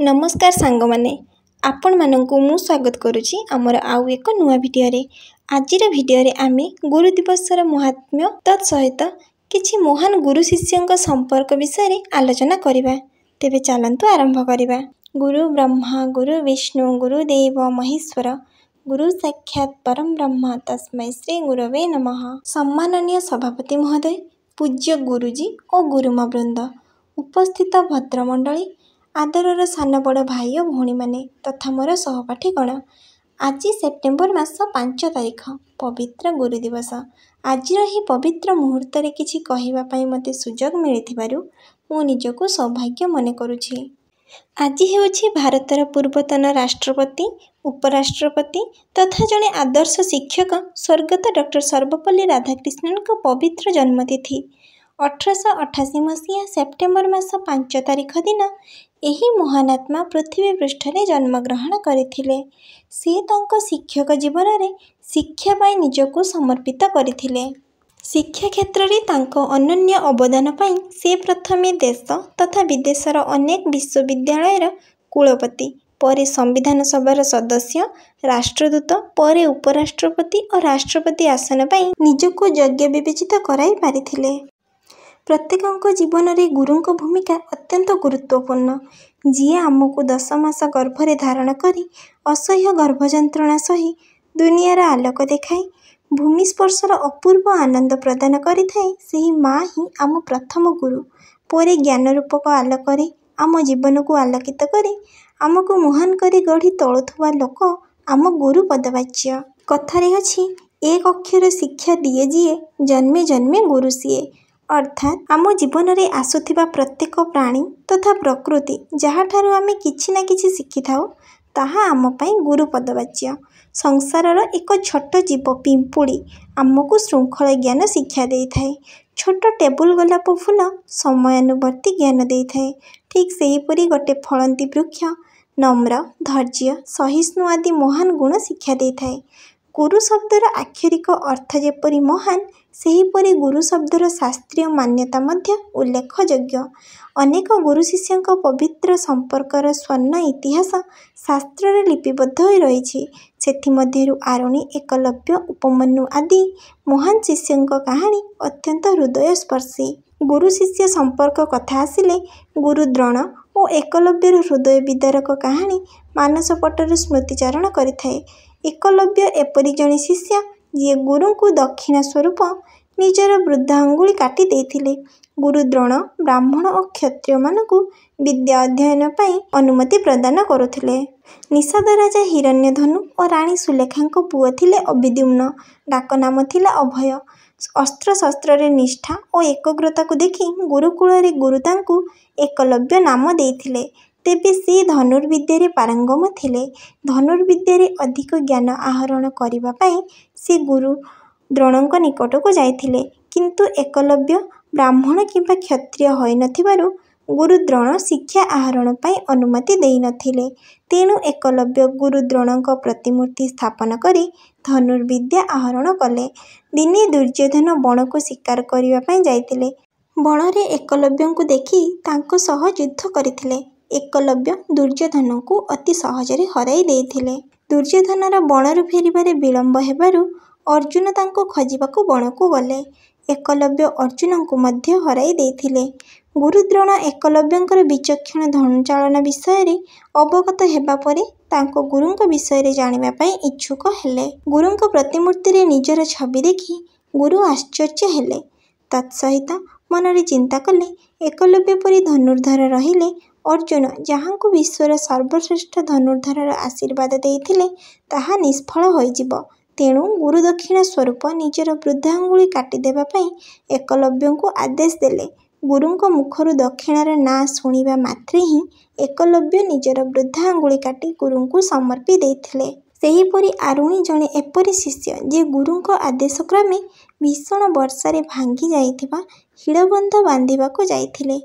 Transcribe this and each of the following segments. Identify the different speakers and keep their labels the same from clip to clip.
Speaker 1: नमस्कार सांग माने आपण मानंकु मु स्वागत करुछि आमर आउ एक नुआ भिडियो। आजिर भिडियो आमे गुरु दिवसर महात्म्य तत्सहित किछि महान गुरु शिष्यंक संपर्क विषय आलोचना करिबा। तेबे चलंतु आरंभ करिबा। गुरु ब्रह्मा गुरु विष्णु गुरुदेव महेश्वर गुरु साक्षात परम ब्रह्म तस्मै श्री गुरवे नमः। सम्माननीय सभापति महोदय, पूज्य गुरुजी और गुरुमा वृंद, उपस्थित भद्रमंडली, आदरर सान बड़ भाई और भौणी माने तथा मोर सहपाठीगण, आज सेप्टेम्बर मास 5 तारिख पवित्र गुरु दिवस। आज पवित्र मुहूर्त किछि कहिबा पई मते सुजोग मिलिथिबारु मु निजको सौभाग्य मने करुछि। आज हेउछि भारतर पूर्वतन राष्ट्रपति, उपराष्ट्रपति तथा जड़े आदर्श शिक्षक स्वर्गत डॉक्टर सर्वपल्ली राधाकृष्णन को पवित्र जन्मतिथि। 1888 मसीहा सेप्टेम्बर मास 5 तारिख दिन एही महानात्मा पृथ्वी पृष्ठरे जन्मग्रहण करथिले। से तांको शिक्षक जीवन में शिक्षा पाई निजको समर्पित करथिले। शिक्षा क्षेत्र में तांको अनन्य अवदान पाई से प्रथमे देश तथा विदेशर अनेक विश्वविद्यालयर कुलपति, परे संविधान सभार सदस्य, राष्ट्रदूत, परे उपराष्ट्रपति और राष्ट्रपति आसन पाई निजको योग्य विवेचित कराई पारिथिले। प्रत्येक जीवन में गुरु भूमिका अत्यंत गुरुत्वपूर्ण। जी आमको 10 मास गर्भरे धारण करी असह्य गर्भजंत्रणा सही दुनियार आलोक देखाई भूमि स्पर्शर अपूर्व आनंद प्रदान करिथाए सेही माँ ही आम प्रथम गुरु। परे ज्ञान रूपक आलोकरे आम जीवन को आलोकित करे आमको महान करी गढ़ी तोलुथुवा लोक आम गुरु पदवाच्य। कथारे अछि, एक अक्षर शिक्षा दिए जिए जन्मे जन्मे गुरु सिए। अर्थात आम जीवन में आसुथिबा प्रत्येक प्राणी तथा प्रकृति जहाँठारू आमे किछि ना किछि शिखि थाउ ताहा आम पई गुरु पदवाच्य। संसारर एक छोट जीव पिंपुड़ी आमको श्रृंखला ज्ञान शिक्षा दे थाए। छोट टेबुल गोलाप फूल समयानुवर्ती ज्ञान दे थाए। ठीक सेहीपरि गोटे फलंती वृक्ष नम्र, धैर्य, सहिष्णु आदि महान गुण शिक्षा दे थाए। गुरु शब्दर आक्षरिक अर्थ जेपरि महान सेहीपरि गुरु शब्दर शास्त्रीय मान्यता मध्य उल्लेखयोग्य। अनेक गुरु शिष्यंक पवित्र संपर्कर स्वर्ण इतिहास शास्त्र लिपिबद्ध हो रही। सेथिमध्यरु आरुणि, एकलव्य, उपमन्यु आदि महान शिष्यंक कहानी अत्यंत हृदयस्पर्शी। गुरु शिष्य संपर्क कथा आसिले गुरु द्रोण और एकलव्यर हृदय विदारक कहानी मानस पटर स्मृतिचारण करिथाए। एकलव्य एपरि जणे शिष्य जी गुरु को दक्षिणा स्वरूप निजर वृद्धा अंगुली काटी देथिले। गुरु द्रोण ब्राह्मण और क्षत्रिय मानकु विद्या अध्ययन पाई अनुमति प्रदान करुथिले। निषाद राजा हिरण्यधनु और राणी सुलेखांक पुओ थिले अभिद्युम्न। डाक नाम थिला अभय। अस्त्र शस्त्र रे निष्ठा और एकाग्रता को देखि गुरुकुल रे गुरु तांकु एकलव्य नाम देथिले। तेबे से धनुर्विद्या पारंगम थिले। धनुर्विद्या अधिक ज्ञान आहरण करिबा पाई से गुरु द्रोणଙ୍କ निकटକୁ जाइथिले। किंतु एकलव्य ब्राह्मण किंबा क्षत्रिय होई नथिबारु गुरु द्रोण शिक्षा आहरण पाई अनुमति देई नथिले। तेणु एकलव्य गुरु द्रोणଙ୍କ प्रतिमूर्ति स्थापन करी धनुर्विद्या आहरण कले। दिने दुर्योधन बण को शिकार करिबा पाई जाइथिले। बणरे एकलव्यଙ୍କୁ देखि तांको सह युद्ध करिथिले। एकलव्य दुर्योधन को अति सहजरे हराई देथिले। दुर्योधनर बणरू फेरिबारे विलंब हेबारु अर्जुन तांको खोजिबाकू बणकू गले। एकलव्य अर्जुन को मध्य हराई देथिले। गुरुद्रोण एकलव्यंकर विचक्षण धनुचालन विषय रे अवगत हेबा परे तांको गुरुंक विषय रे जानिबा पई इच्छुक हेले। गुरुंक प्रतिमूर्ति रे निजर छवि देखि गुरु आश्चर्य हेले। तत्सहित मनरे चिंता कले एकलव्य परि धनुर्धर रहिले अर्जुन जहाँको विश्वर सर्वश्रेष्ठ धनुर्धरर आशीर्वाद देइथिले ताहा निष्फल होइजिब। तेणु गुरु दक्षिणा स्वरूप निजर वृद्धा अंगुली काटिदेबा पई एकलव्यंकु आदेश देले। गुरुंक मुखरु दक्षिणार ना शुणिबा मात्रे ही एकलव्य निजर वृद्धा अंगुली काटी गुरुंकु समर्पी देइथिले। सेहीपरि आरुणि जणे एपरि शिष्य जे गुरुंक आदेश क्रमे भीषण वर्षारे भांगी जाइथिबा हिड़बंध बांधिबाकू जाइथिले।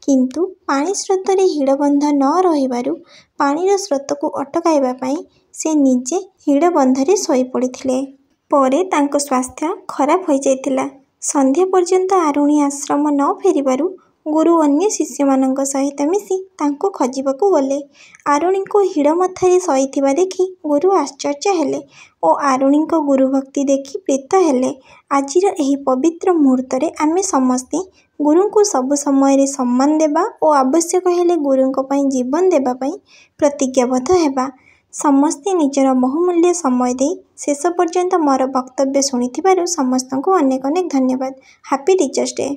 Speaker 1: किंतु पानी स्रोत रे हिड़बंध न रहिबारु पानीर स्रोत को अटकाइबा पई से निजे हिड़बंधरे शोई पड़िथिले। परे तांको स्वास्थ्य खराब होई जाइतिला। संध्या पर्यंत आरुणि आश्रम न फेरिबारु ଗୁରୁ ଅନ୍ୟ ଶିଷ୍ୟମାନଙ୍କ ସହିତ ମିଶି ତାଙ୍କୁ ଖୋଜିବାକୁ ଗଲେ। ଆରୁଣୀଙ୍କୁ ହିଡ଼ ମଥାରେ ଶୋଇଥିବା ଦେଖି ଗୁରୁ ଆଶ୍ଚର୍ଯ୍ୟ ହେଲେ ଓ ଆରୁଣୀଙ୍କ ଗୁରୁଭକ୍ତି ଦେଖି ପ୍ରୀତ ହେଲେ। ଆଜିର ଏହି ପବିତ୍ର ମୁହୂର୍ତ୍ତରେ ଆମେ ସମସ୍ତେ ଗୁରୁଙ୍କୁ ସବୁ ସମୟରେ ସମ୍ମାନ ଦେବା ଓ ଆବଶ୍ୟକ ହେଲେ ଗୁରୁଙ୍କ ପାଇଁ ଜୀବନ ଦେବା ପାଇଁ ପ୍ରତିଜ୍ଞାବଦ୍ଧ ହେବା। ସମସ୍ତେ ନିଜର ବହୁମୂଲ୍ୟ ସମୟ ଦେଇ ଶେଷ ପର୍ଯ୍ୟନ୍ତ ମୋର ବକ୍ତବ୍ୟ ଶୁଣିଥିବାରୁ ସମସ୍ତଙ୍କୁ ଅନେକ ଅନେକ ଧନ୍ୟବାଦ। Happy teachers day.